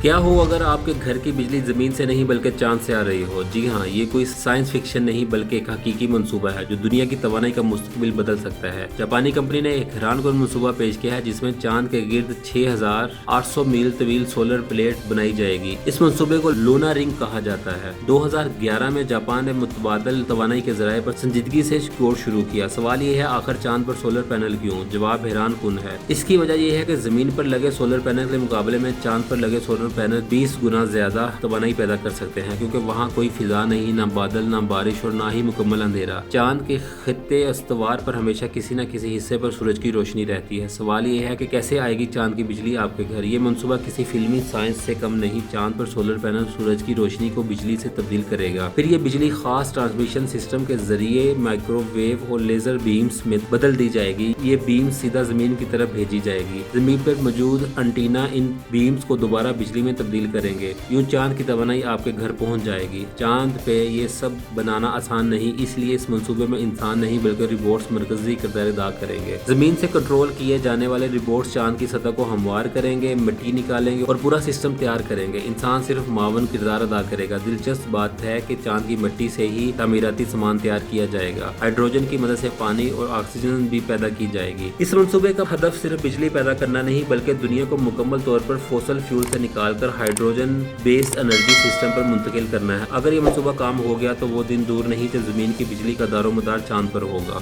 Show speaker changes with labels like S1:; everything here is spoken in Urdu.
S1: کیا ہو اگر آپ کے گھر کی بجلی زمین سے نہیں بلکہ چاند سے آ رہی ہو؟ جی ہاں، یہ کوئی سائنس فکشن نہیں بلکہ ایک حقیقی منصوبہ ہے جو دنیا کی توانائی کا مستقبل بدل سکتا ہے۔ جاپانی کمپنی نے ایک حیران کن منصوبہ پیش کیا ہے جس میں چاند کے گرد 6800 میل طویل سولر پلیٹ بنائی جائے گی۔ اس منصوبے کو لونا رنگ کہا جاتا ہے۔ 2011 میں جاپان نے متبادل توانائی کے ذرائع پر سنجیدگی سے غور شروع کیا۔ سوال یہ ہے آخر چاند پر سولر پینل کیوں؟ جواب حیران کن ہے۔ اس کی وجہ یہ ہے کہ زمین پر لگے سولر پینل کے مقابلے میں چاند پر لگے سولر پینل 20 گنا زیادہ توانائی پیدا کر سکتے ہیں، کیونکہ وہاں کوئی فضا نہیں، نہ بادل، نہ بارش اور نہ ہی مکمل اندھیرا۔ چاند کے خطے استوار پر ہمیشہ کسی نہ کسی حصے پر سورج کی روشنی رہتی ہے۔ سوال یہ ہے کہ کیسے آئے گی چاند کی بجلی آپ کے گھر؟ یہ منصوبہ کسی فلمی سائنس سے کم نہیں۔ چاند پر سولر پینل سورج کی روشنی کو بجلی سے تبدیل کرے گا، پھر یہ بجلی خاص ٹرانسمیشن سسٹم کے ذریعے مائکرو ویو اور لیزر بیمز میں بدل دی جائے گی۔ یہ بیمز سیدھا زمین کی طرف بھیجی جائے گی۔ زمین پر موجود انٹینا ان بیمز کو دوبارہ بجلی میں تبدیل کریں گے، یوں چاند کی توانائی آپ کے گھر پہنچ جائے گی۔ چاند پہ یہ سب بنانا آسان نہیں، اس لیے اس منصوبے میں انسان نہیں بلکہ روبوٹس مرکزی کردار ادا کریں گے۔ زمین سے کنٹرول کیے جانے والے روبوٹس چاند کی سطح کو ہموار کریں گے، مٹی نکالیں گے اور پورا سسٹم تیار کریں گے۔ انسان صرف معاون کردار ادا کرے گا۔ دلچسپ بات ہے کہ چاند کی مٹی سے ہی تعمیراتی سامان تیار کیا جائے گا۔ ہائیڈروجن کی مدد سے پانی اور آکسیجن بھی پیدا کی جائے گی۔ اس منصوبے کا ہدف صرف بجلی پیدا کرنا نہیں بلکہ دنیا کو مکمل طور پر فوسل فیول سے نکال کر ہائیڈروجن بیسڈ انرجی سسٹم پر منتقل کرنا ہے۔ اگر یہ منصوبہ کام ہو گیا تو وہ دن دور نہیں جب زمین کی بجلی کا دار و مدار چاند پر ہوگا۔